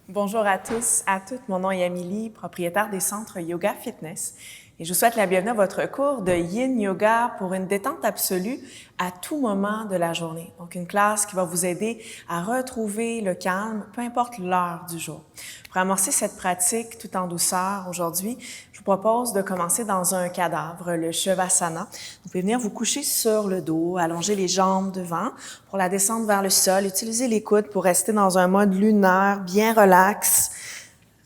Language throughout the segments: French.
Bonjour à tous, à toutes. Mon nom est Amélie, propriétaire des centres Yoga Fitness. Et je vous souhaite la bienvenue à votre cours de Yin Yoga pour une détente absolue à tout moment de la journée. Donc, une classe qui va vous aider à retrouver le calme, peu importe l'heure du jour. Pour amorcer cette pratique tout en douceur aujourd'hui, je vous propose de commencer dans un cadavre, le Shavasana. Vous pouvez venir vous coucher sur le dos, allonger les jambes devant pour la descente vers le sol. Utilisez les coudes pour rester dans un mode lunaire, bien relax.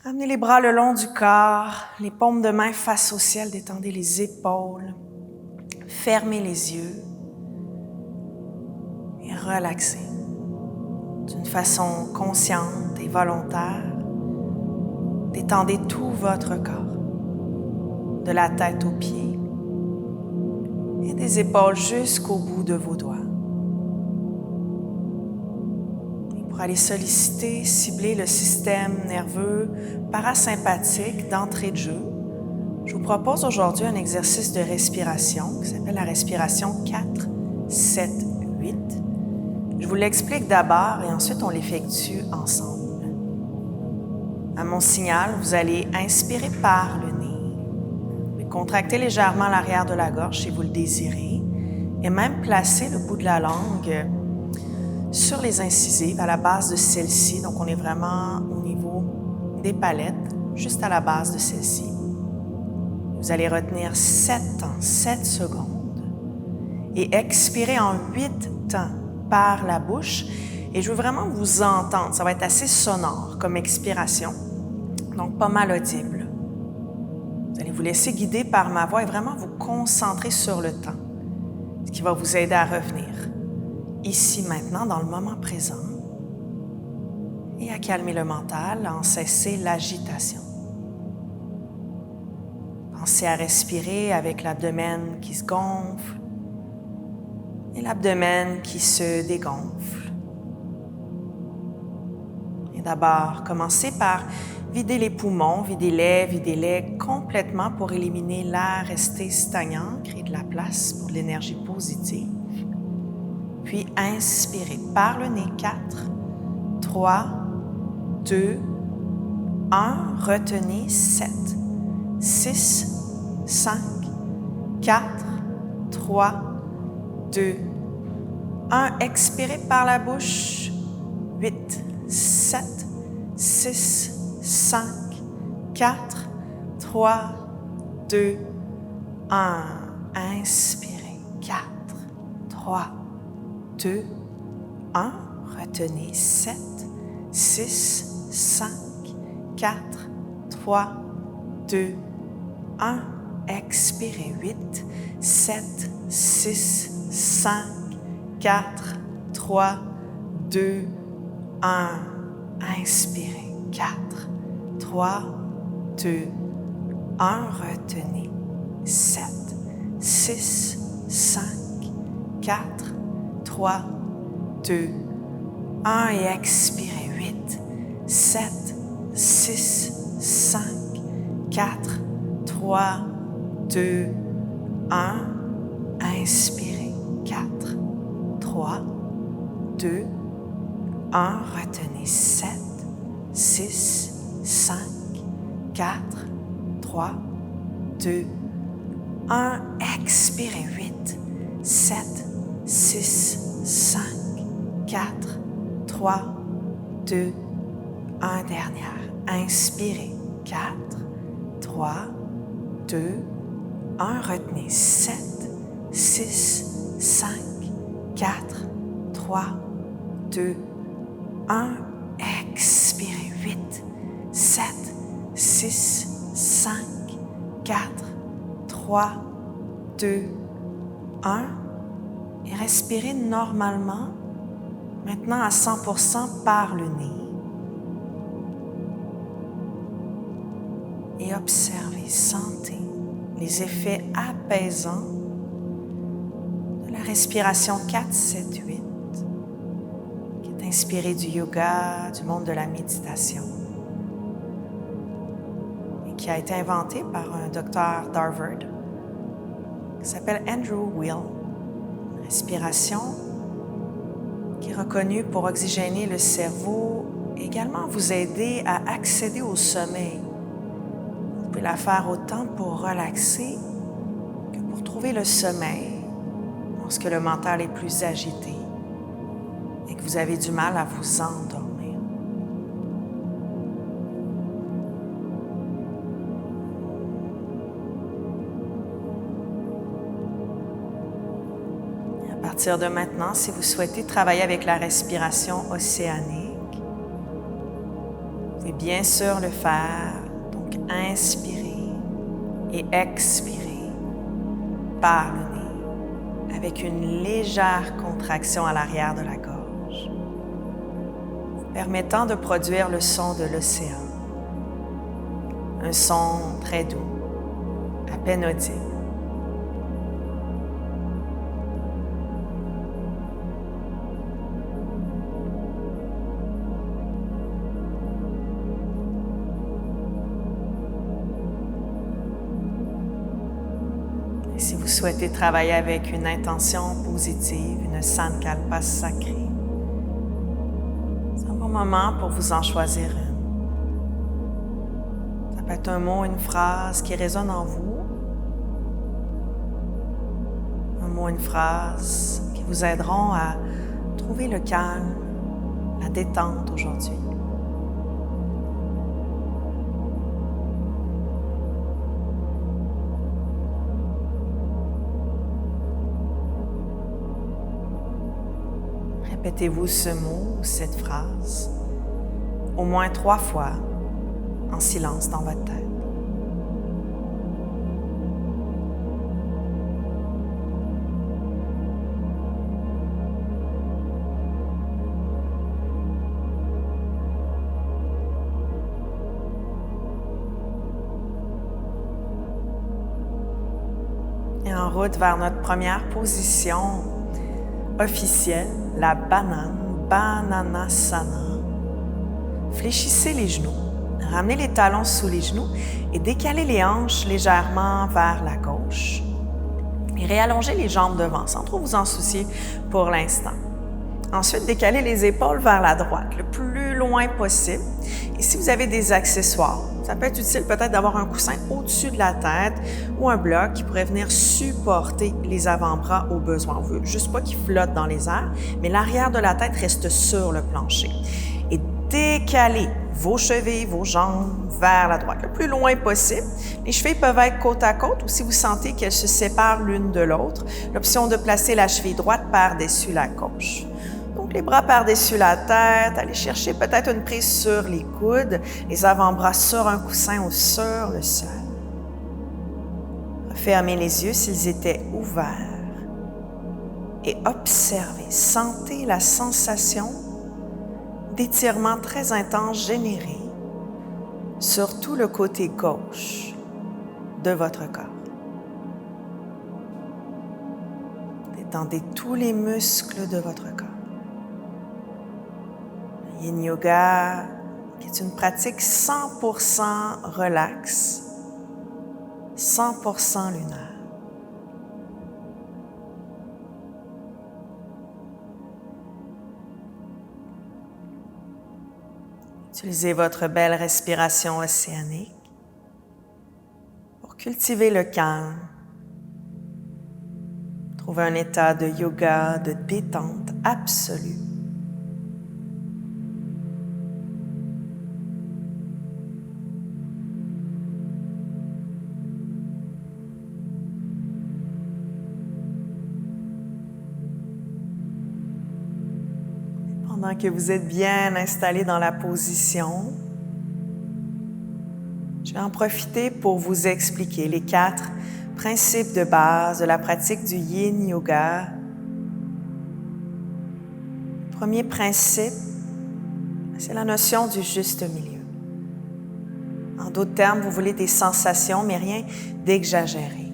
Amenez les bras le long du corps, les paumes de main face au ciel, détendez les épaules, fermez les yeux et relaxez. D'une façon consciente et volontaire, détendez tout votre corps, de la tête aux pieds et des épaules jusqu'au bout de vos doigts. Pour aller solliciter, cibler le système nerveux parasympathique d'entrée de jeu, je vous propose aujourd'hui un exercice de respiration qui s'appelle la respiration 4-7-8. Je vous l'explique d'abord et ensuite on l'effectue ensemble. À mon signal, vous allez inspirer par le nez, contracter légèrement l'arrière de la gorge si vous le désirez et même placer le bout de la langue sur les incisives, à la base de celle-ci. Donc, on est vraiment au niveau des palettes, juste à la base de celle-ci. Vous allez retenir 7 secondes et expirer en 8 temps par la bouche. Et je veux vraiment vous entendre. Ça va être assez sonore comme expiration, donc pas mal audible. Vous allez vous laisser guider par ma voix et vraiment vous concentrer sur le temps, ce qui va vous aider à revenir ici, maintenant, dans le moment présent, et à calmer le mental, à en cesser l'agitation. Pensez à respirer avec l'abdomen qui se gonfle et l'abdomen qui se dégonfle. Et d'abord, commencez par vider les poumons, videz-les complètement pour éliminer l'air resté stagnant, créer de la place pour de l'énergie positive. Puis inspirez par le nez, 4, 3, 2, 1. Retenez, 7, 6, 5, 4, 3, 2, 1. Expirez par la bouche, 8, 7, 6, 5, 4, 3, 2, 1. Inspirez, 4, 3, 2, 1. Retenez 7, 6, 5, 4, 3, 2, 1. Expirez 8, 7, 6, 5, 4, 3, 2, 1. Inspirez 4, 3, 2, 1. Retenez 7, 6, 5, 4, 3, 2, 1 et expirez 8, 7, 6, 5, 4, 3, 2, 1. Inspirez 4, 3, 2, 1. Retenez 7, 6, 5, 4, 3, 2, 1. Expirez 8, 7, 6, 5, 4, 3, 2, 1. Dernière. Inspirez. 4, 3, 2, 1. Retenez. 7, 6, 5, 4, 3, 2, 1. Expirez. 8, 7, 6, 5, 4, 3, 2, 1. Et respirez normalement, maintenant à 100% par le nez. Et observez, sentez les effets apaisants de la respiration 4-7-8, qui est inspirée du yoga, du monde de la méditation, et qui a été inventée par un docteur d'Harvard qui s'appelle Andrew Weil. Respiration qui reconnu pour oxygéner le cerveau et également vous aider à accéder au sommeil. Vous pouvez la faire autant pour relaxer que pour trouver le sommeil lorsque le mental est plus agité et que vous avez du mal à vous endormir. À partir de maintenant, si vous souhaitez travailler avec la respiration océanique, vous pouvez bien sûr le faire. Donc, inspirez et expirez par le nez avec une légère contraction à l'arrière de la gorge, vous permettant de produire le son de l'océan. Un son très doux, à peine audible. Et si vous souhaitez travailler avec une intention positive, une sankalpa sacrée, c'est un bon moment pour vous en choisir une. Ça peut être un mot, une phrase qui résonne en vous. Un mot, une phrase qui vous aideront à trouver le calme, la détente aujourd'hui. Répétez-vous ce mot ou cette phrase au moins 3 fois en silence dans votre tête. Et en route vers notre première position officielle, la banane, Bananasana. Fléchissez les genoux, ramenez les talons sous les genoux et décalez les hanches légèrement vers la gauche. Et réallongez les jambes devant, sans trop vous en soucier pour l'instant. Ensuite, décalez les épaules vers la droite, le plus loin possible. Et si vous avez des accessoires, ça peut être utile peut-être d'avoir un coussin au-dessus de la tête ou un bloc qui pourrait venir supporter les avant-bras au besoin. On veut juste pas qu'ils flottent dans les airs, mais l'arrière de la tête reste sur le plancher. Et décalez vos chevilles, vos jambes vers la droite, le plus loin possible. Les chevilles peuvent être côte à côte ou si vous sentez qu'elles se séparent l'une de l'autre, l'option de placer la cheville droite par-dessus la gauche. Donc, les bras par-dessus la tête, allez chercher peut-être une prise sur les coudes, les avant-bras sur un coussin ou sur le sol. Fermez les yeux s'ils étaient ouverts et observez, sentez la sensation d'étirement très intense généré sur tout le côté gauche de votre corps. Détendez tous les muscles de votre corps. Yin Yoga, qui est une pratique 100% relax, 100% lunaire. Utilisez votre belle respiration océanique pour cultiver le calme. Trouvez un état de yoga, de détente absolue. Pendant que vous êtes bien installé dans la position, je vais en profiter pour vous expliquer les 4 principes de base de la pratique du Yin Yoga. Le premier principe, c'est la notion du juste milieu. En d'autres termes, vous voulez des sensations, mais rien d'exagéré.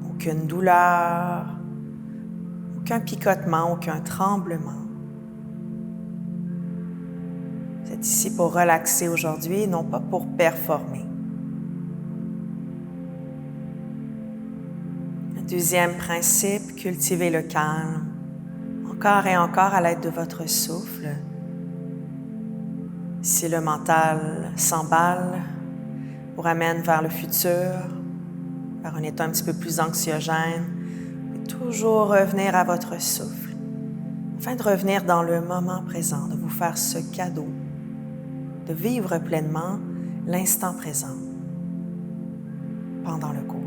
Aucune douleur, aucun picotement, aucun tremblement. Vous êtes ici pour relaxer aujourd'hui, non pas pour performer. Le deuxième principe, cultiver le calme en Encore et encore à l'aide de votre souffle. Si le mental s'emballe, vous ramène vers le futur, vers un état un petit peu plus anxiogène, vous pouvez toujours revenir à votre souffle, afin de revenir dans le moment présent, de vous faire ce cadeau, de vivre pleinement l'instant présent pendant le cours.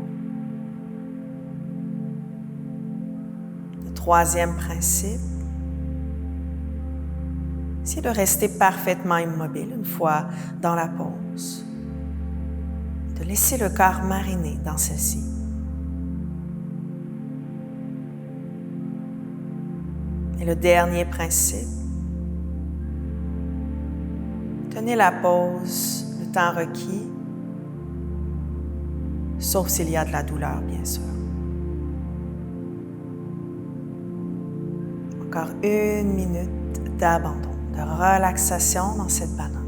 Le troisième principe, c'est de rester parfaitement immobile une fois dans la pause, de laisser le corps mariner dans celle-ci. Et le dernier principe, tenez la pause, le temps requis, sauf s'il y a de la douleur, bien sûr. Encore 1 minute d'abandon, de relaxation dans cette banane.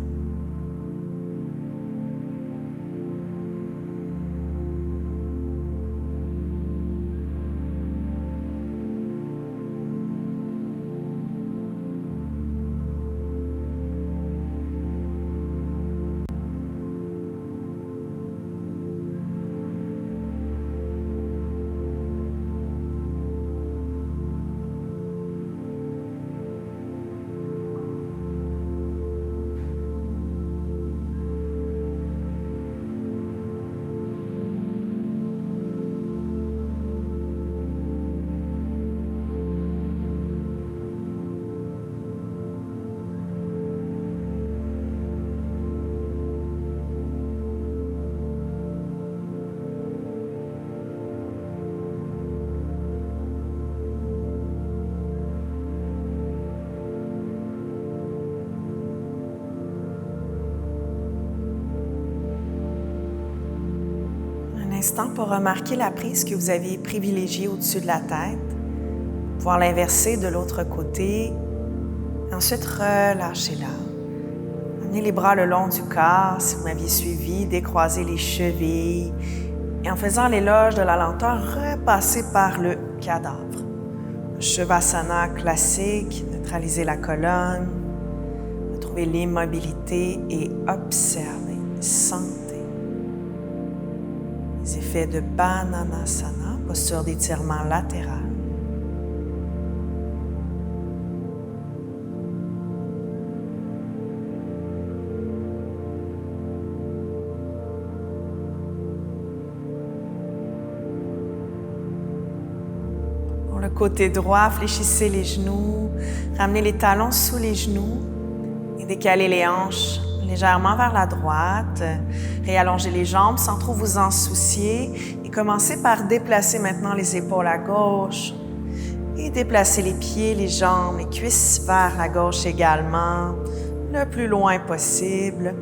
Instant pour remarquer la prise que vous avez privilégiée au-dessus de la tête, pouvoir l'inverser de l'autre côté, ensuite relâchez-la. Amenez les bras le long du corps, si vous m'aviez suivi, décroisez les chevilles et en faisant l'éloge de la lenteur, repassez par le cadavre. Shavasana classique, neutralisez la colonne, retrouvez l'immobilité et observez, sentez. Les effets de Bananasana, posture d'étirement latéral. Pour le côté droit, fléchissez les genoux, ramenez les talons sous les genoux et décalez les hanches légèrement vers la droite. Réallongez les jambes sans trop vous en soucier et commencez par déplacer maintenant les épaules à gauche et déplacer les pieds, les jambes, les cuisses vers la gauche également, le plus loin possible.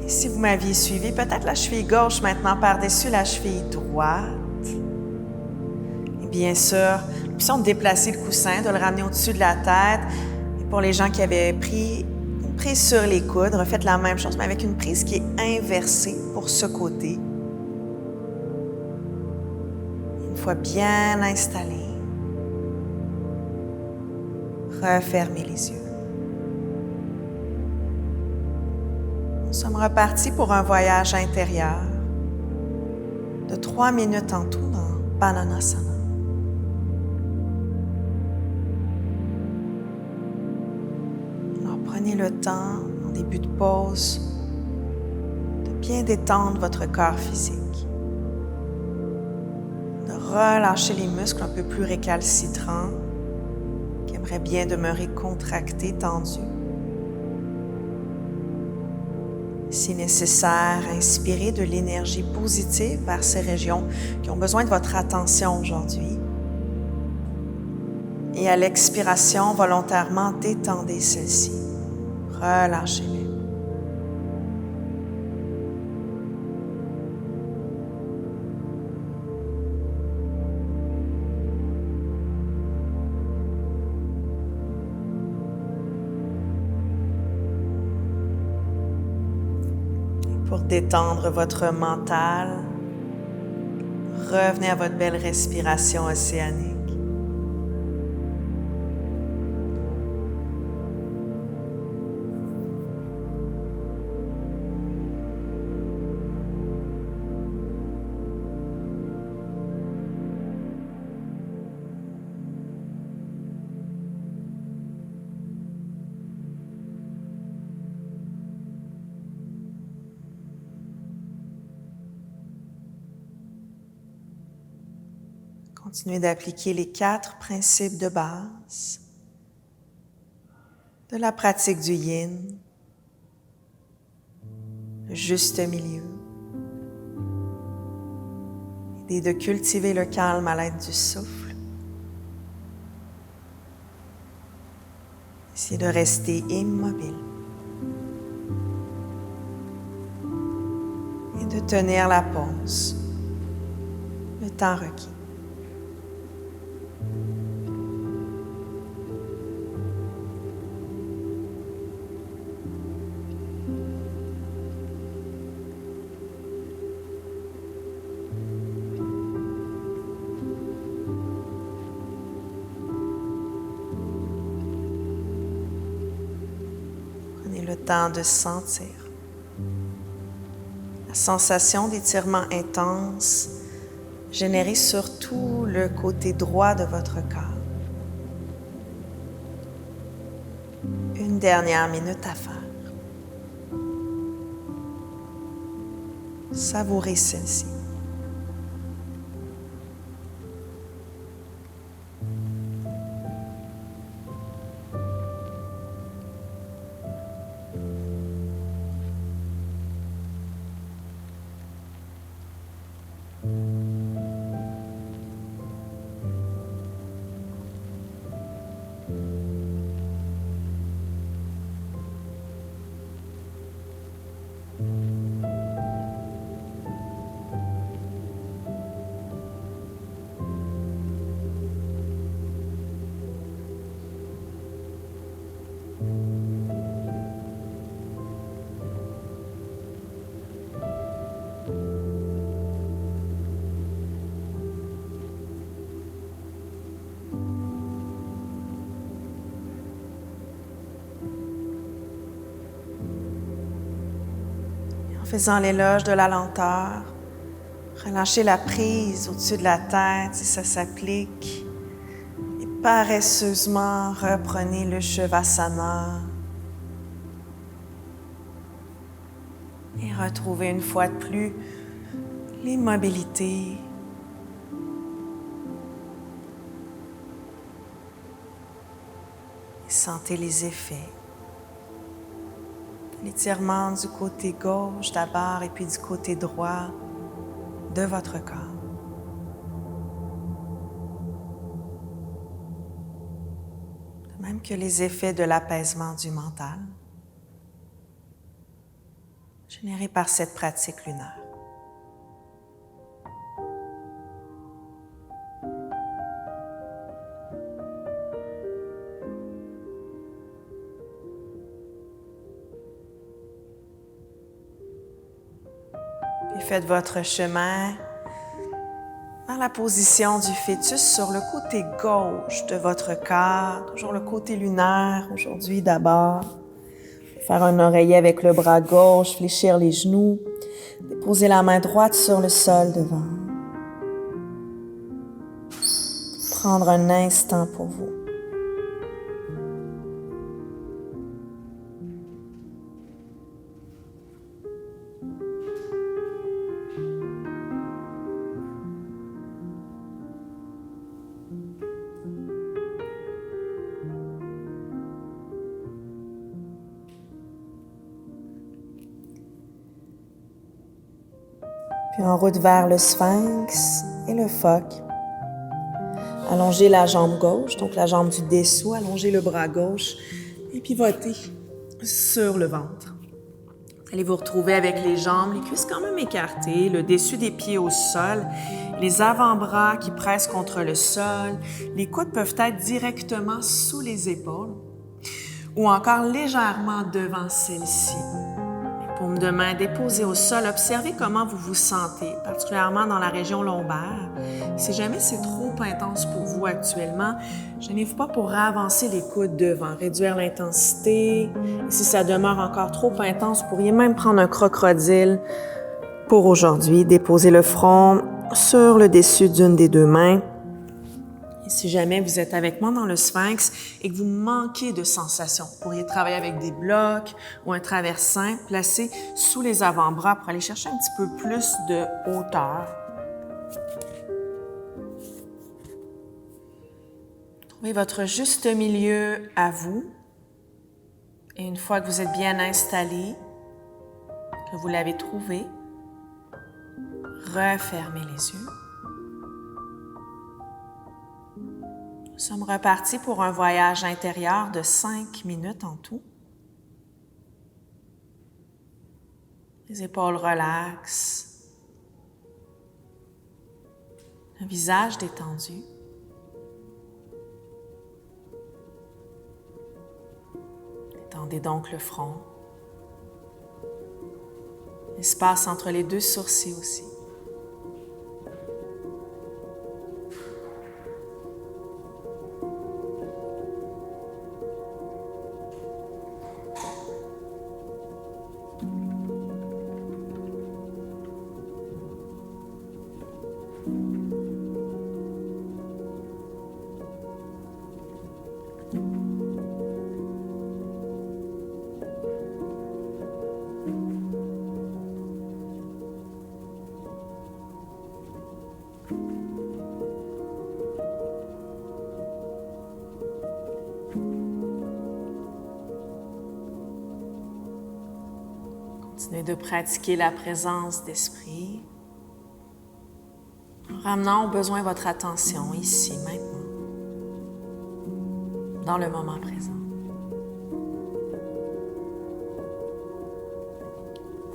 Et si vous m'aviez suivi, peut-être la cheville gauche maintenant par-dessus la cheville droite. Et bien sûr, l'option de déplacer le coussin, de le ramener au-dessus de la tête. Et pour les gens qui avaient pris prise sur les coudes, refaites la même chose, mais avec une prise qui est inversée pour ce côté. Une fois bien installé, refermez les yeux. Nous sommes repartis pour un voyage intérieur de 3 minutes en tout dans Bananasana. Prenez le temps, en début de pause, de bien détendre votre corps physique, de relâcher les muscles un peu plus récalcitrants, qui aimeraient bien demeurer contractés, tendus. Si nécessaire, inspirez de l'énergie positive vers ces régions qui ont besoin de votre attention aujourd'hui. Et à l'expiration, volontairement détendez celle-ci. Relâchez-les. Pour détendre votre mental, revenez à votre belle respiration océanique. Continuez d'appliquer les 4 principes de base de la pratique du yin, le juste milieu, et de cultiver le calme à l'aide du souffle. Essayez de rester immobile et de tenir la pause, le temps requis. Prenez le temps de sentir la sensation d'étirement intense générée sur tout le côté droit de votre corps. Une dernière minute à faire. Savourez celle-ci. En faisant l'éloge de la lenteur, relâchez la prise au-dessus de la tête si ça s'applique et paresseusement reprenez le Shavasana et retrouvez une fois de plus l'immobilité. Et sentez les effets. L'étirement du côté gauche d'abord et puis du côté droit de votre corps. De même que les effets de l'apaisement du mental générés par cette pratique lunaire. Faites votre chemin vers la position du fœtus sur le côté gauche de votre corps, toujours le côté lunaire aujourd'hui d'abord. Faire un oreiller avec le bras gauche, fléchir les genoux, déposer la main droite sur le sol devant. Prendre un instant pour vous. Puis en route vers le sphinx et le phoque. Allongez la jambe gauche, donc la jambe du dessous, allongez le bras gauche et pivotez sur le ventre. Vous allez vous retrouver avec les jambes, les cuisses quand même écartées, le dessus des pieds au sol, les avant-bras qui pressent contre le sol. Les coudes peuvent être directement sous les épaules ou encore légèrement devant celles-ci. Paume de main déposée au sol, observez comment vous vous sentez, particulièrement dans la région lombaire. Si jamais c'est trop intense pour vous actuellement, gênez-vous pas pour avancer les coudes devant, réduire l'intensité. Et si ça demeure encore trop intense, vous pourriez même prendre un crocodile pour aujourd'hui. Déposez le front sur le dessus d'une des deux mains. Et si jamais vous êtes avec moi dans le sphinx et que vous manquez de sensations, vous pourriez travailler avec des blocs ou un traversin placé sous les avant-bras pour aller chercher un petit peu plus de hauteur. Trouvez votre juste milieu à vous. Et une fois que vous êtes bien installé, que vous l'avez trouvé, refermez les yeux. Nous sommes repartis pour un voyage intérieur de 5 minutes en tout. Les épaules relaxes, le visage détendu. Détendez donc le front, l'espace entre les deux sourcils aussi. Continuez de pratiquer la présence d'esprit en ramenant au besoin votre attention ici, maintenant, dans le moment présent.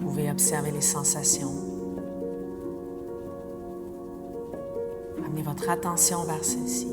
Vous pouvez observer les sensations. Ramenez votre attention vers celle-ci.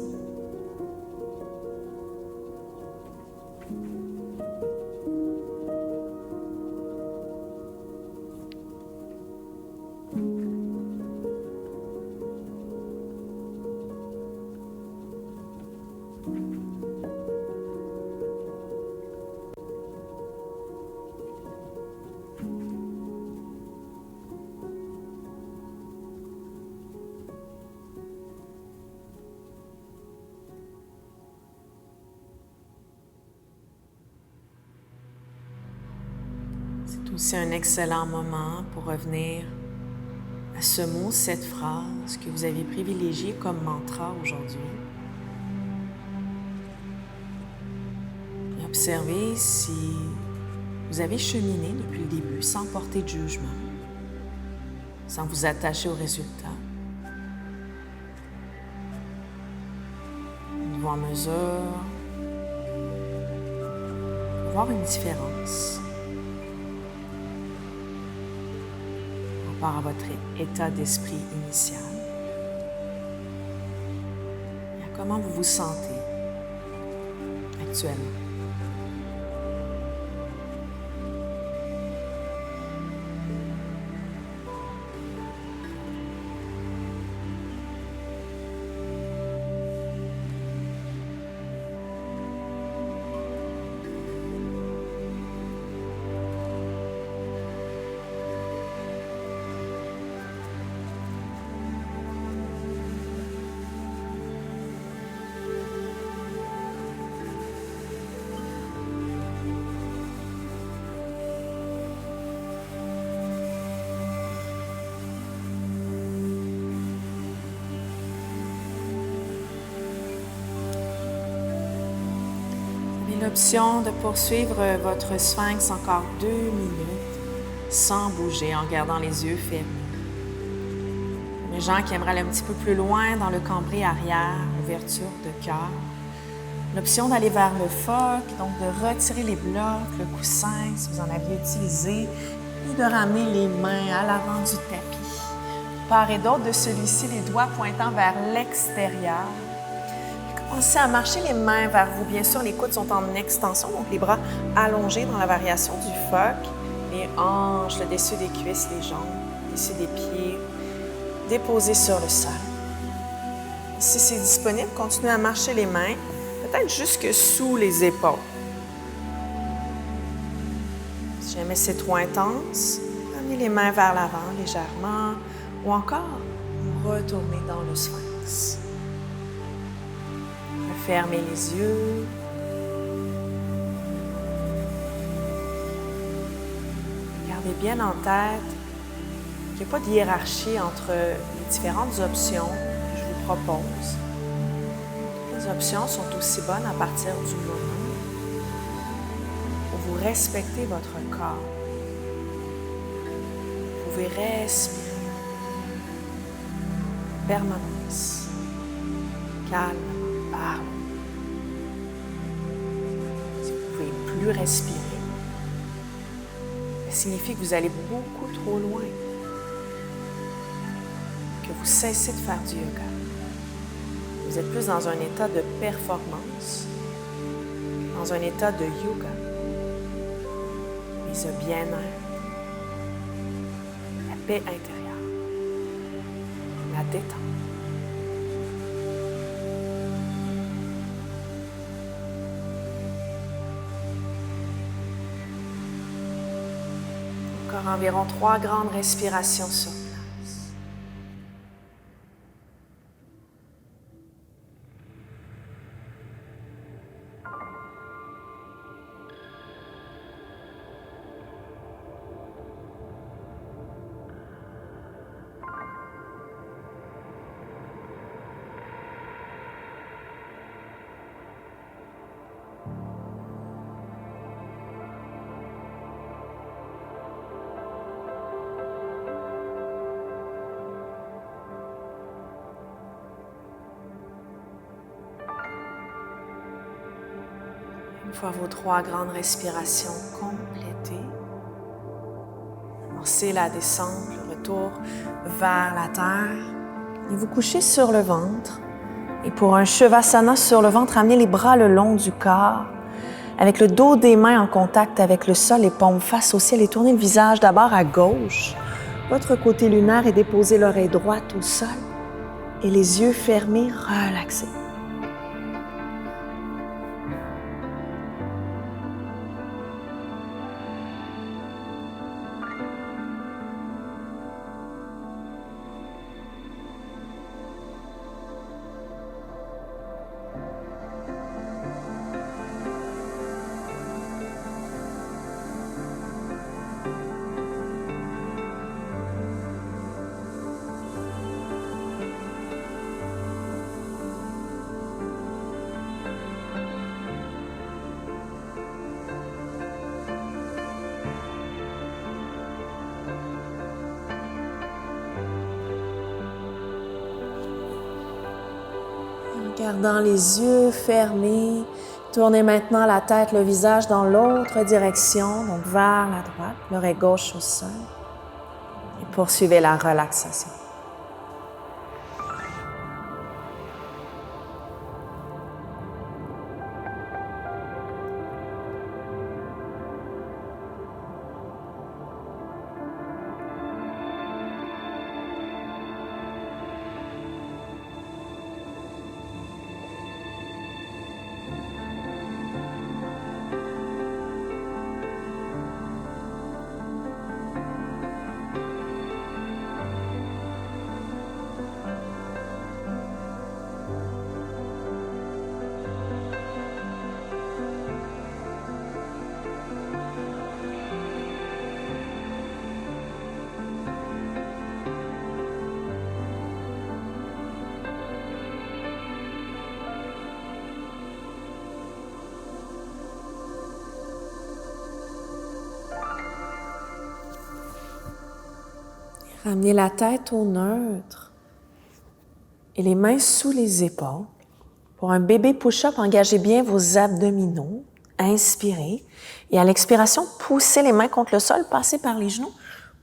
C'est aussi un excellent moment pour revenir à ce mot, cette phrase que vous avez privilégié comme mantra aujourd'hui. Et observez si vous avez cheminé depuis le début sans porter de jugement, sans vous attacher au résultat. Êtes-vous en mesure de voir une différence par rapport à votre état d'esprit initial et à comment vous vous sentez actuellement? L'option de poursuivre votre sphinx encore 2 minutes sans bouger, en gardant les yeux fermés. Les gens qui aimeraient aller un petit peu plus loin dans le cambrai arrière, ouverture de cœur. L'option d'aller vers le phoque, donc de retirer les blocs, le coussin si vous en aviez utilisé, et de ramener les mains à l'avant du tapis. Part et d'autre de celui-ci, les doigts pointant vers l'extérieur. Commencez à marcher les mains vers vous. Bien sûr, les coudes sont en extension, donc les bras allongés dans la variation du phoque. Les hanches, le dessus des cuisses, les jambes, le dessus des pieds, déposés sur le sol. Si c'est disponible, continuez à marcher les mains, peut-être jusque sous les épaules. Si jamais c'est trop intense, amenez les mains vers l'avant légèrement ou encore retournez dans le sphinx. Fermez les yeux. Gardez bien en tête qu'il n'y a pas de hiérarchie entre les différentes options que je vous propose. Les options sont aussi bonnes à partir du moment où vous respectez votre corps. Vous pouvez respirer. Permanence. Calme, parle. Si vous ne pouvez plus respirer, ça signifie que vous allez beaucoup trop loin, que vous cessez de faire du yoga. Vous êtes plus dans un état de performance, dans un état de yoga, mais de bien-être, la paix intérieure, la détente. Encore environ 3 grandes respirations sur place. Une fois vos 3 grandes respirations complétées, amorcez la descente, le retour vers la terre et vous couchez sur le ventre. Et pour un Shavasana sur le ventre, amenez les bras le long du corps, avec le dos des mains en contact avec le sol, les paumes face au ciel et tournez le visage d'abord à gauche, votre côté lunaire et déposez l'oreille droite au sol et les yeux fermés, relaxés. Gardant les yeux fermés, tournez maintenant la tête, le visage dans l'autre direction, donc vers la droite, l'oreille gauche au sol. Et poursuivez la relaxation. Ramenez la tête au neutre et les mains sous les épaules. Pour un bébé push-up, engagez bien vos abdominaux. Inspirez. Et à l'expiration, poussez les mains contre le sol, passez par les genoux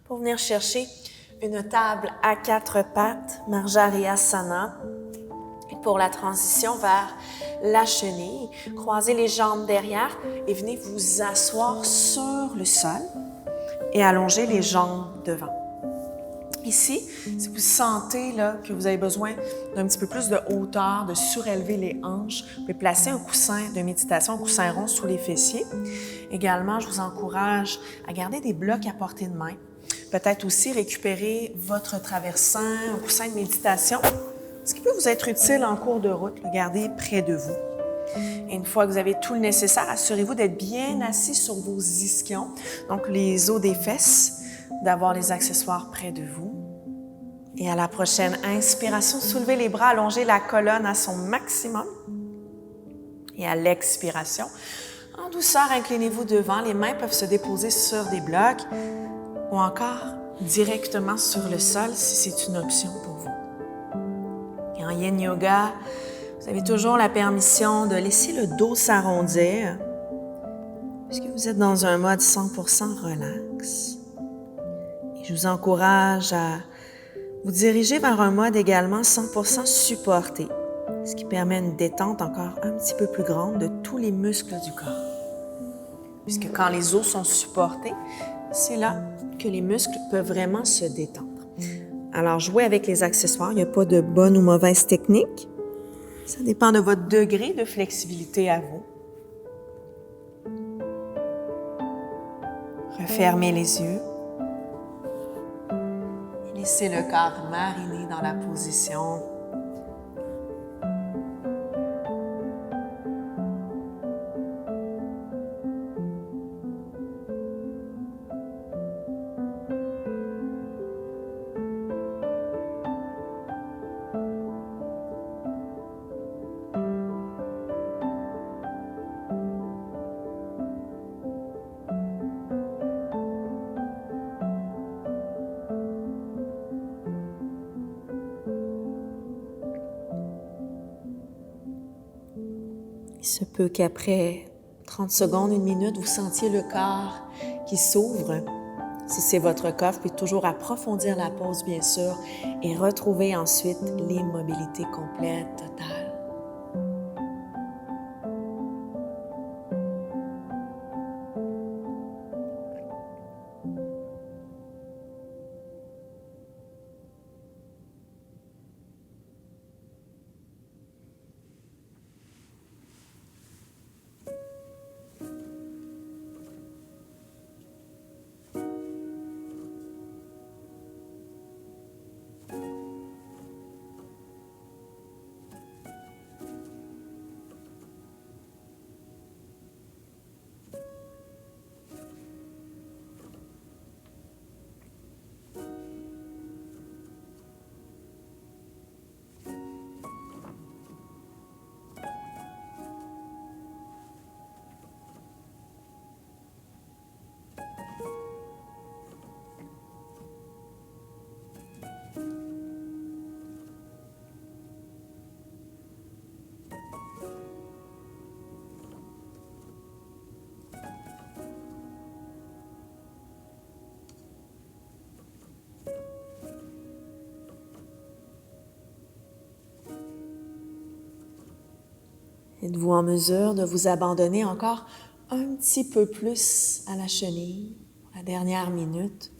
pour venir chercher une table à 4 pattes, Marjariyasana. Et pour la transition vers la chenille, croisez les jambes derrière et venez vous asseoir sur le sol et allongez les jambes devant. Ici, si vous sentez là, que vous avez besoin d'un petit peu plus de hauteur, de surélever les hanches, vous pouvez placer un coussin de méditation, un coussin rond sous les fessiers. Également, je vous encourage à garder des blocs à portée de main. Peut-être aussi récupérer votre traversin, un coussin de méditation, ce qui peut vous être utile en cours de route, le garder près de vous. Et une fois que vous avez tout le nécessaire, assurez-vous d'être bien assis sur vos ischions, donc les os des fesses, d'avoir les accessoires près de vous. Et à la prochaine inspiration, soulevez les bras, allongez la colonne à son maximum. Et à l'expiration, en douceur, inclinez-vous devant. Les mains peuvent se déposer sur des blocs ou encore directement sur le sol si c'est une option pour vous. Et en Yin Yoga, vous avez toujours la permission de laisser le dos s'arrondir puisque vous êtes dans un mode 100% relax. Et je vous encourage à vous dirigez vers un mode également 100% supporté, ce qui permet une détente encore un petit peu plus grande de tous les muscles du corps. Puisque quand les os sont supportés, c'est là que les muscles peuvent vraiment se détendre. Alors, jouez avec les accessoires, il n'y a pas de bonne ou mauvaise technique. Ça dépend de votre degré de flexibilité à vous. Refermez les yeux. Laissez le corps mariner dans la position. Il se peut qu'après 30 secondes, 1 minute, vous sentiez le corps qui s'ouvre. Si c'est votre cas, vous pouvez toujours approfondir la pose, bien sûr, et retrouver ensuite l'immobilité complète, totale. Êtes-vous en mesure de vous abandonner encore un petit peu plus à la chenille pour la dernière minute?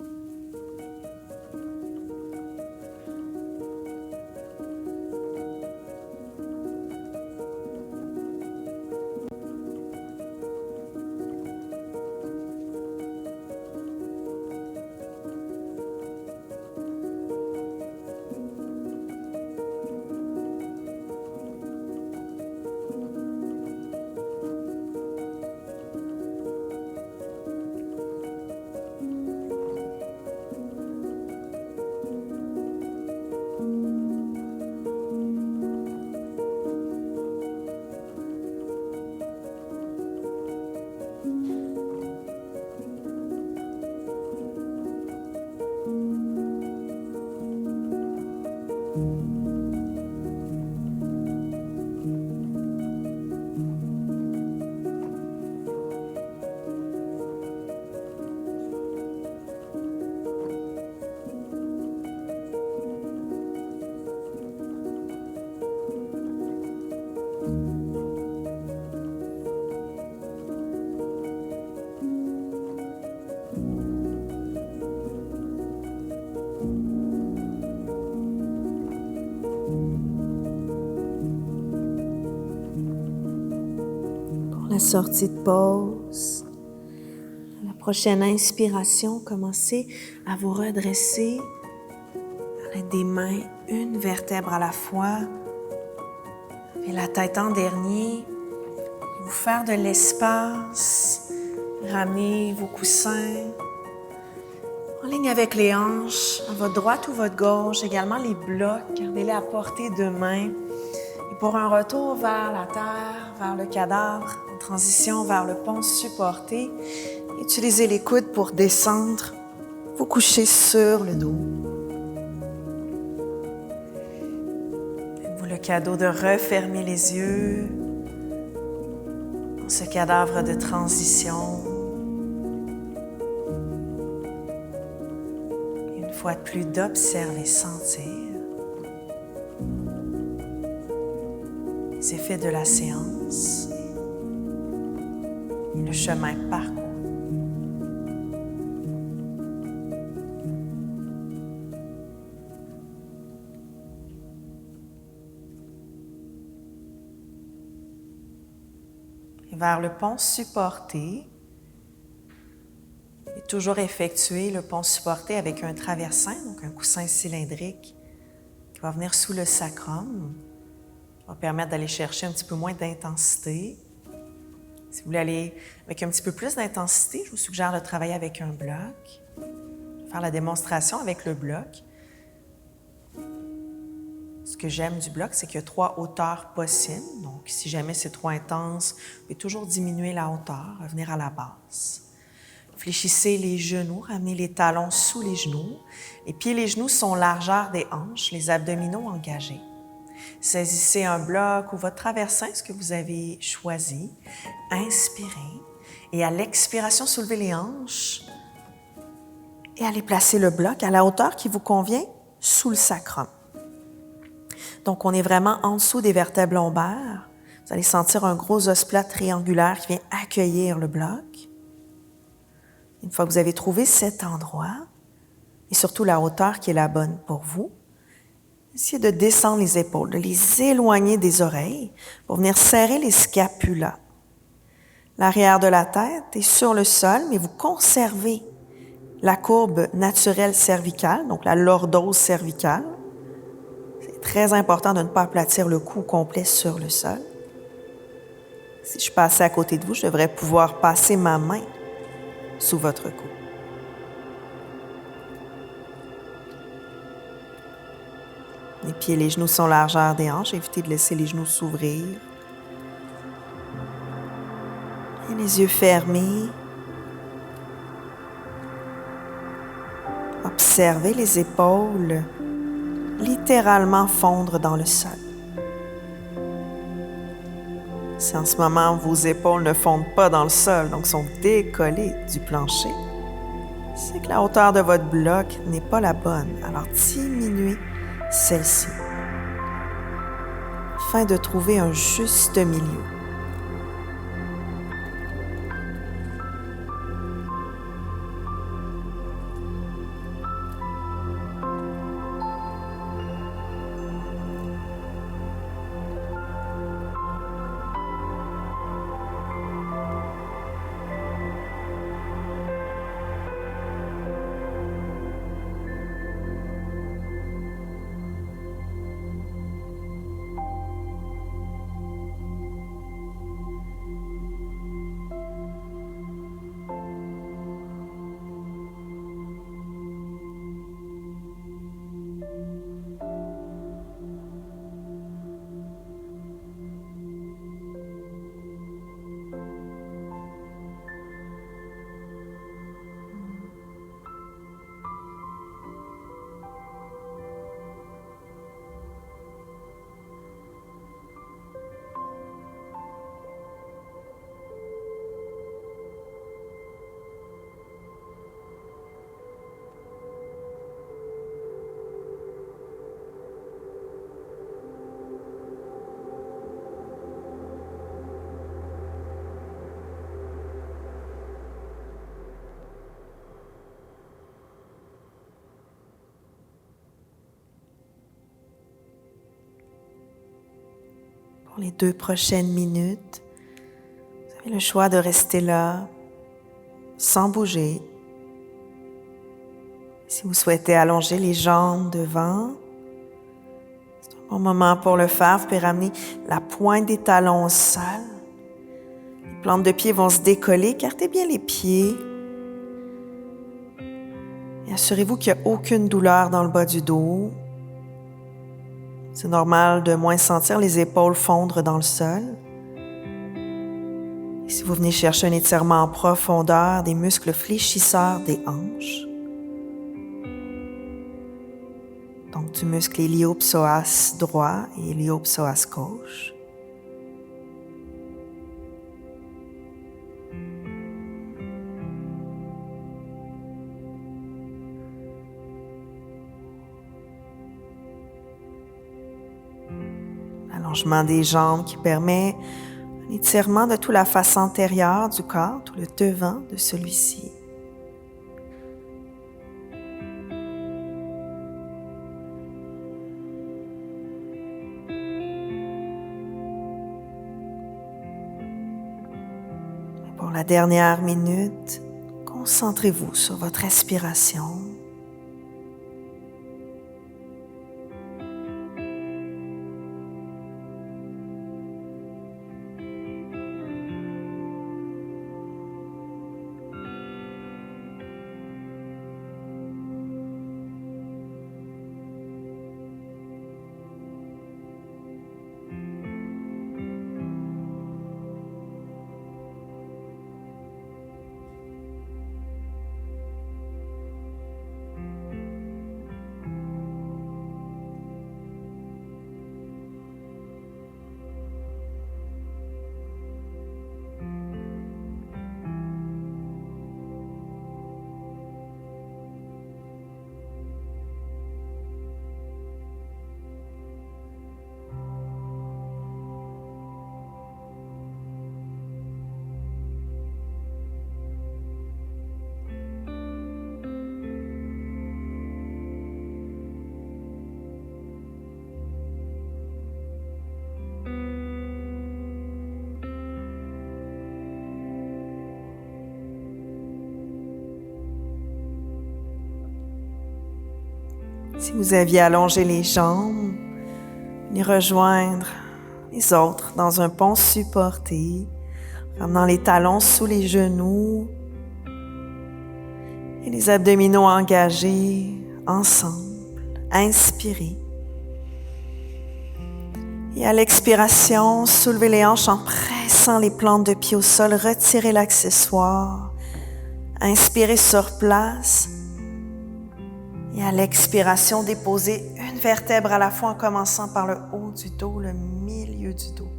La sortie de pause. À la prochaine inspiration, commencez à vous redresser à l'aide des mains, une vertèbre à la fois. Et la tête en dernier. Vous faire de l'espace. Ramenez vos coussins en ligne avec les hanches, à votre droite ou votre gauche. Également les blocs, gardez-les à portée de main. Et pour un retour vers la terre, vers le cadavre, en transition vers le pont supporté. Utilisez les coudes pour descendre, vous coucher sur le dos. Faites-vous le cadeau de refermer les yeux dans ce cadavre de transition. Une fois de plus, d'observer, sentir les effets de la séance et le chemin parcouru. Et vers le pont supporté, et toujours effectuer le pont supporté avec un traversin, donc un coussin cylindrique qui va venir sous le sacrum, qui va permettre d'aller chercher un petit peu moins d'intensité. Si vous voulez aller avec un petit peu plus d'intensité, je vous suggère de travailler avec un bloc. Je vais faire la démonstration avec le bloc. Ce que j'aime du bloc, c'est qu'il y a 3 hauteurs possibles. Donc, si jamais c'est trop intense, vous pouvez toujours diminuer la hauteur, revenir à la base. Fléchissez les genoux, ramenez les talons sous les genoux. Les pieds et les genoux sont largeur des hanches, les abdominaux engagés. Saisissez un bloc ou votre traversin, ce que vous avez choisi. Inspirez et à l'expiration, soulevez les hanches et allez placer le bloc à la hauteur qui vous convient sous le sacrum. Donc, on est vraiment en dessous des vertèbres lombaires. Vous allez sentir un gros os plat triangulaire qui vient accueillir le bloc. Une fois que vous avez trouvé cet endroit, et surtout la hauteur qui est la bonne pour vous, essayez de descendre les épaules, de les éloigner des oreilles pour venir serrer les scapulas. L'arrière de la tête est sur le sol, mais vous conservez la courbe naturelle cervicale, donc la lordose cervicale. C'est très important de ne pas aplatir le cou complet sur le sol. Si je passais à côté de vous, je devrais pouvoir passer ma main sous votre cou. Les pieds et les genoux sont largeur des hanches. Évitez de laisser les genoux s'ouvrir. Et les yeux fermés. Observez les épaules littéralement fondre dans le sol. Si en ce moment vos épaules ne fondent pas dans le sol, donc sont décollées du plancher, c'est que la hauteur de votre bloc n'est pas la bonne. Alors diminuez celle-ci afin de trouver un juste milieu. Pour les 2 prochaines minutes, vous avez le choix de rester là, sans bouger. Si vous souhaitez allonger les jambes devant, c'est un bon moment pour le faire. Vous pouvez ramener la pointe des talons au sol. Les plantes de pied vont se décoller. Écartez bien les pieds. Et assurez-vous qu'il n'y a aucune douleur dans le bas du dos. C'est normal de moins sentir les épaules fondre dans le sol. Si vous venez chercher un étirement en profondeur des muscles fléchisseurs des hanches, donc du muscle iliopsoas droit et iliopsoas gauche. Allongement des jambes qui permet un étirement de toute la face antérieure du corps, tout le devant de celui-ci. Pour la dernière minute, concentrez-vous sur votre respiration. Si vous aviez allongé les jambes, les rejoindre les autres dans un pont supporté, ramenant les talons sous les genoux et les abdominaux engagés ensemble. Inspirez. Et à l'expiration, soulevez les hanches en pressant les plantes de pied au sol, retirez l'accessoire. Inspirez sur place. Et à l'expiration, déposez une vertèbre à la fois en commençant par le haut du dos, le milieu du dos.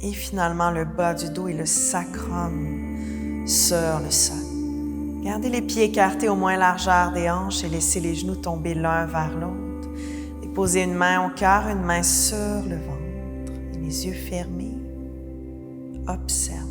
Et finalement, le bas du dos et le sacrum sur le sol. Gardez les pieds écartés au moins largeur des hanches et laissez les genoux tomber l'un vers l'autre. Déposez une main au cœur, une main sur le ventre. Et les yeux fermés, observez.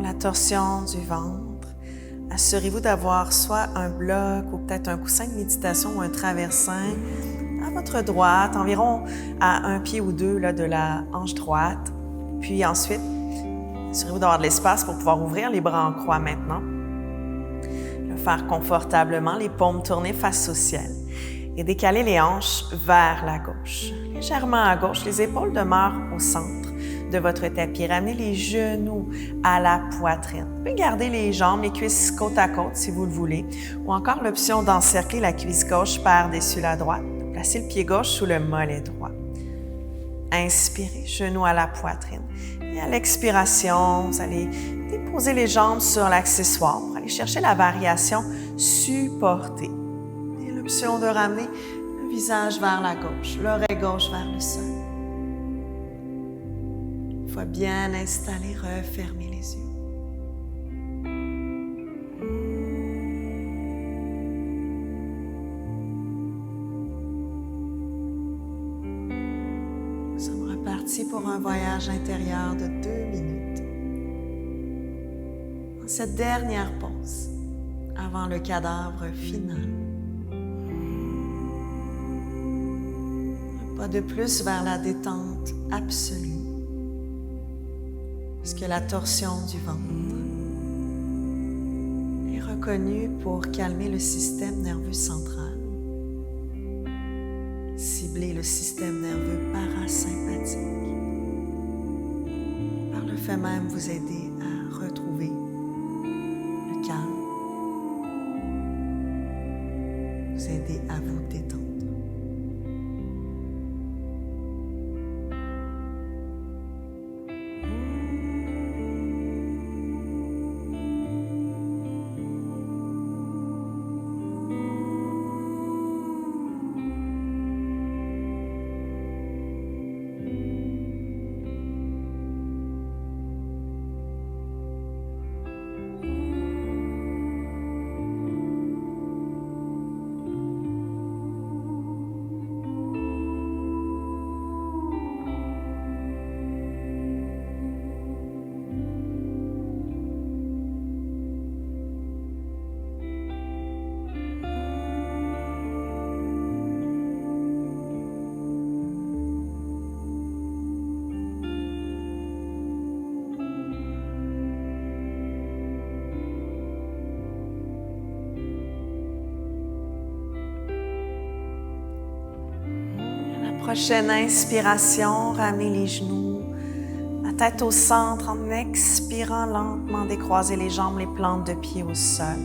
La torsion du ventre, assurez-vous d'avoir soit un bloc ou peut-être un coussin de méditation ou un traversin à votre droite, environ à un pied ou deux là, de la hanche droite. Puis ensuite, assurez-vous d'avoir de l'espace pour pouvoir ouvrir les bras en croix maintenant. Le faire confortablement, les paumes tournées face au ciel et décaler les hanches vers la gauche. Légèrement à gauche, les épaules demeurent au centre de votre tapis. Ramenez les genoux à la poitrine. Vous pouvez garder les jambes, les cuisses côte à côte si vous le voulez, ou encore l'option d'encercler la cuisse gauche par-dessus la droite. Placez le pied gauche sous le mollet droit. Inspirez, genoux à la poitrine. Et à l'expiration, vous allez déposer les jambes sur l'accessoire pour aller chercher la variation supportée. Et l'option de ramener le visage vers la gauche, l'oreille gauche vers le sol. Une fois bien installé, refermez les yeux. Nous sommes repartis pour un voyage intérieur de 2 minutes. Dans cette dernière pause, avant le cadavre final. pas de plus vers la détente absolue, puisque la torsion du ventre est reconnue pour calmer le système nerveux central, cibler le système nerveux parasympathique, et par le fait même vous aider à retrouver le calme, vous aider à vous détendre. Prochaine inspiration, ramenez les genoux, la tête au centre en expirant lentement, décroisez les jambes, les plantes de pied au sol.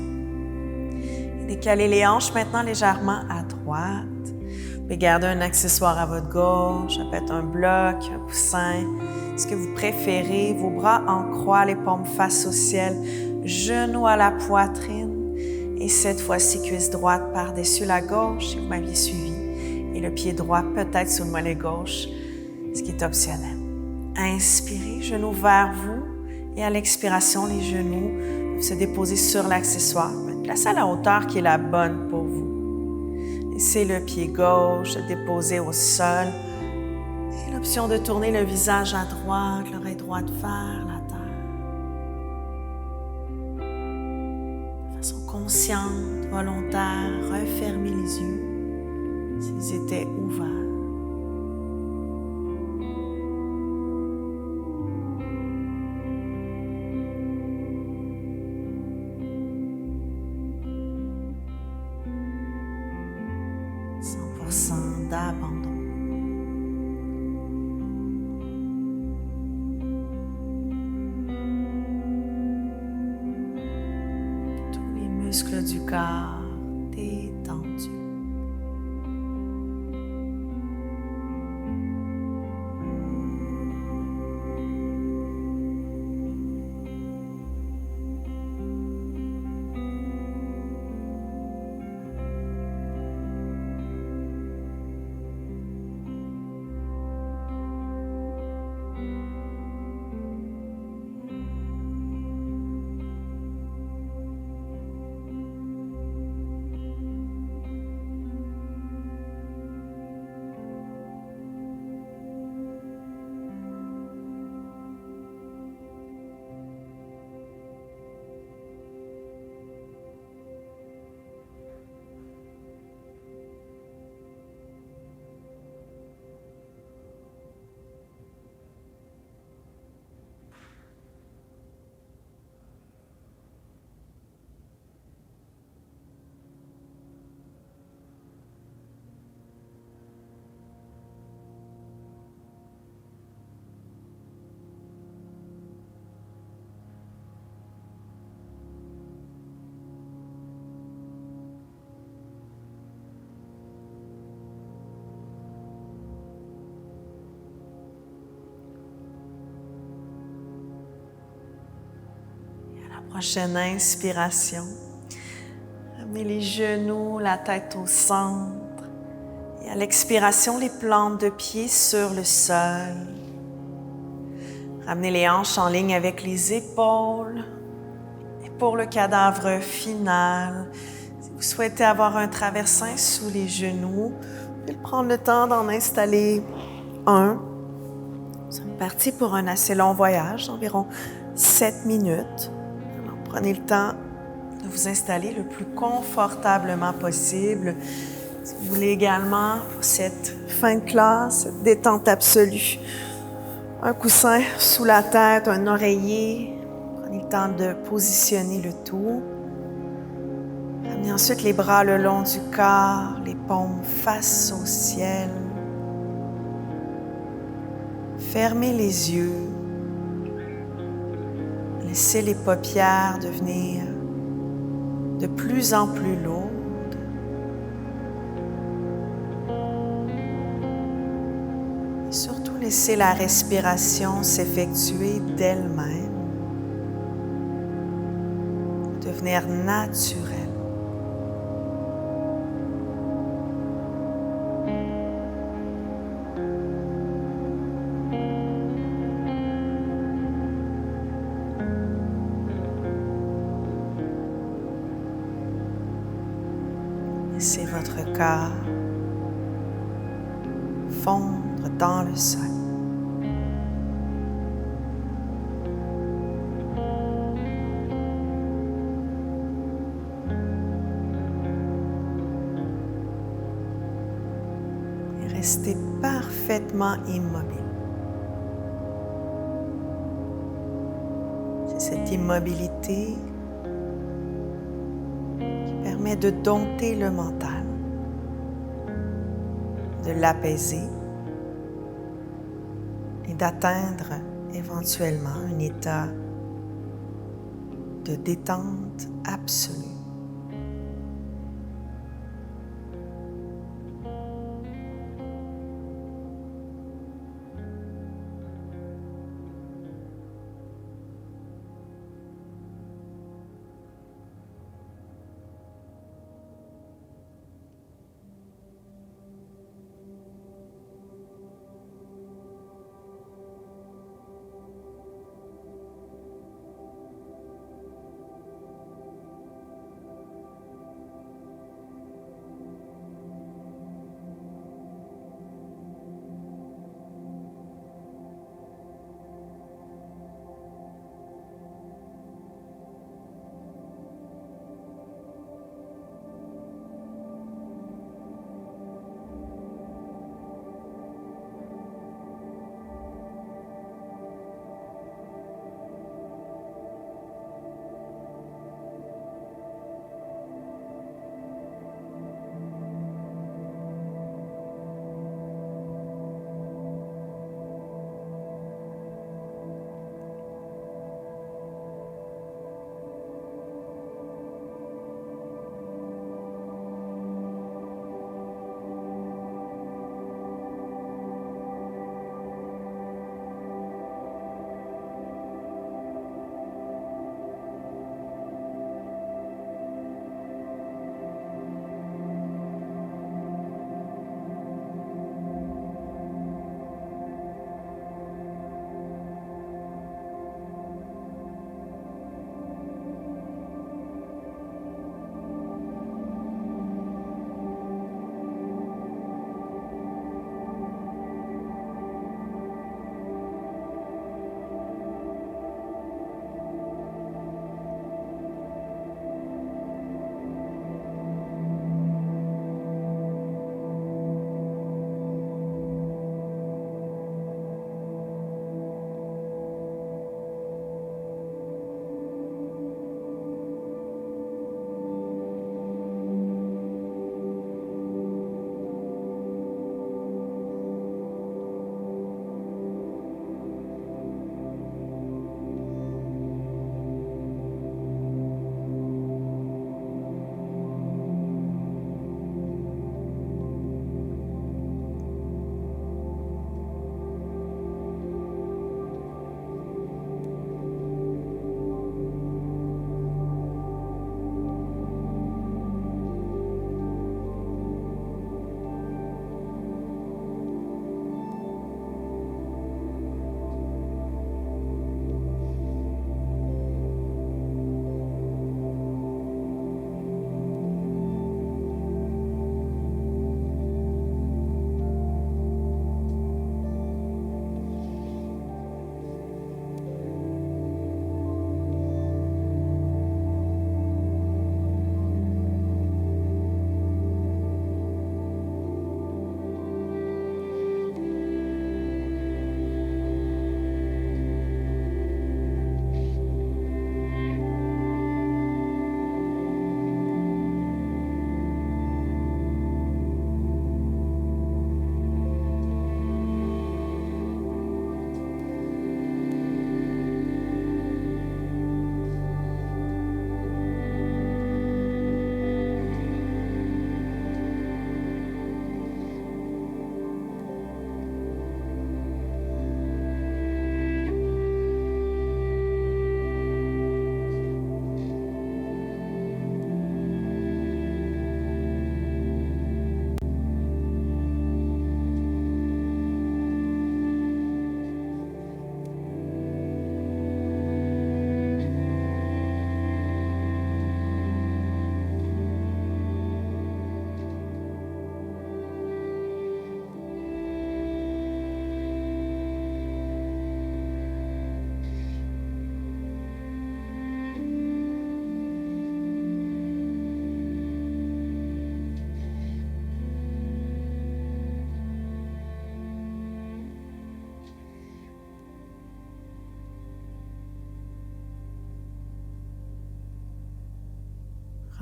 Et décalez les hanches maintenant légèrement à droite. Vous pouvez garder un accessoire à votre gauche, ça peut être un bloc, un coussin, ce que vous préférez. Vos bras en croix, les paumes face au ciel, genoux à la poitrine. Et cette fois-ci, cuisse droite par-dessus la gauche, si vous m'aviez suivi. Et le pied droit peut-être sur le mollet gauche, ce qui est optionnel. Inspirez, genoux vers vous. Et à l'expiration, les genoux peuvent se déposer sur l'accessoire. Placez à la hauteur qui est la bonne pour vous. Laissez le pied gauche se déposer au sol. Et l'option de tourner le visage à droite, l'oreille droite vers la terre. De façon consciente, volontaire, refermez les yeux. S'ils étaient ouverts. % d'abandon. Tous les muscles du corps détendus. Prochaine inspiration. Ramenez les genoux, la tête au centre. Et à l'expiration, les plantes de pied sur le sol. Ramenez les hanches en ligne avec les épaules. Et pour le cadavre final, si vous souhaitez avoir un traversin sous les genoux, vous pouvez prendre le temps d'en installer un. Nous sommes partis pour un assez long voyage, d'environ 7 minutes. Prenez le temps de vous installer le plus confortablement possible. Si vous voulez également, pour cette fin de classe, détente absolue. Un coussin sous la tête, un oreiller. Prenez le temps de positionner le tout. Amenez ensuite les bras le long du corps, les paumes face au ciel. Fermez les yeux. Laissez les paupières devenir de plus en plus lourdes. Et surtout, laissez la respiration s'effectuer d'elle-même, devenir naturelle. Laissez votre corps fondre dans le sol. Et restez parfaitement immobile. C'est cette immobilité permet de dompter le mental, de l'apaiser et d'atteindre éventuellement un état de détente absolue.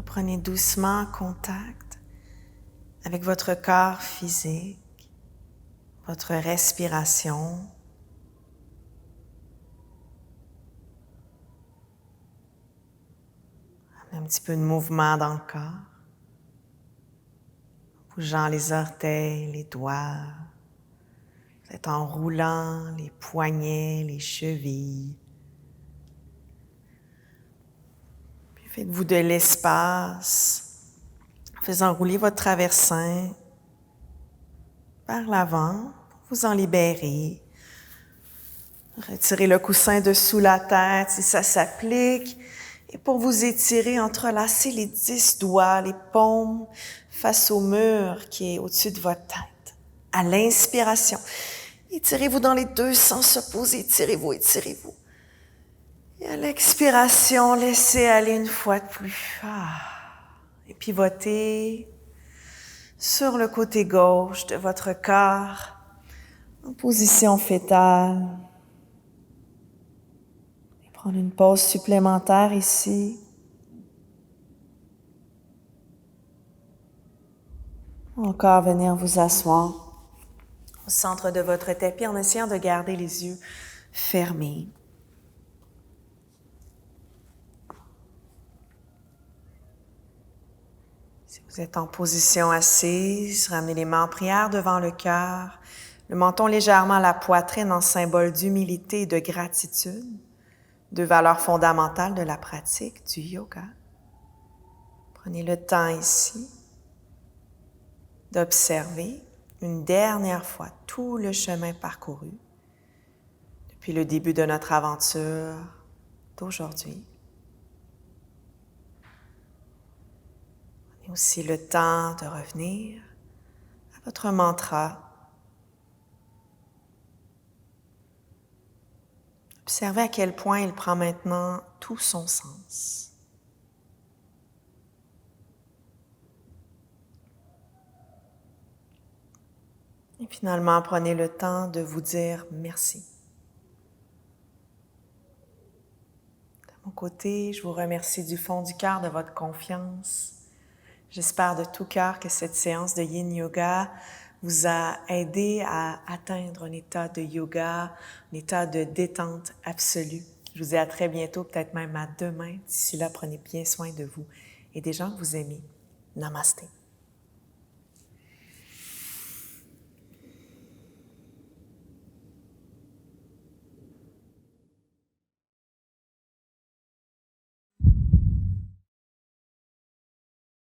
Reprenez doucement contact avec votre corps physique, votre respiration. Un petit peu de mouvement dans le corps. Bougeant les orteils, les doigts. Peut-être en roulant les poignets, les chevilles. Puis faites-vous de l'espace, en faisant rouler votre traversin vers l'avant, pour vous en libérer. Retirez le coussin de sous la tête si ça s'applique. Et pour vous étirer, entrelacez les 10 doigts, les paumes face au mur qui est au-dessus de votre tête. À l'inspiration, étirez-vous dans les deux sens opposés, étirez-vous, étirez-vous. Et à l'expiration, laissez aller une fois de plus. Et pivotez sur le côté gauche de votre corps, en position fétale. Prendre une pause supplémentaire ici. Encore venir vous asseoir au centre de votre tapis en essayant de garder les yeux fermés. Si vous êtes en position assise, ramenez les mains en prière devant le cœur, le menton légèrement à la poitrine en symbole d'humilité et de gratitude. Deux valeurs fondamentales de la pratique du yoga. Prenez le temps ici d'observer une dernière fois tout le chemin parcouru depuis le début de notre aventure d'aujourd'hui. Prenez aussi le temps de revenir à votre mantra. Observez à quel point il prend maintenant tout son sens. Et finalement, prenez le temps de vous dire merci. De mon côté, je vous remercie du fond du cœur de votre confiance. J'espère de tout cœur que cette séance de Yin Yoga vous a aidé à atteindre un état de yoga, un état de détente absolue. Je vous dis à très bientôt, peut-être même à demain. D'ici là, prenez bien soin de vous et des gens que vous aimez. Namasté.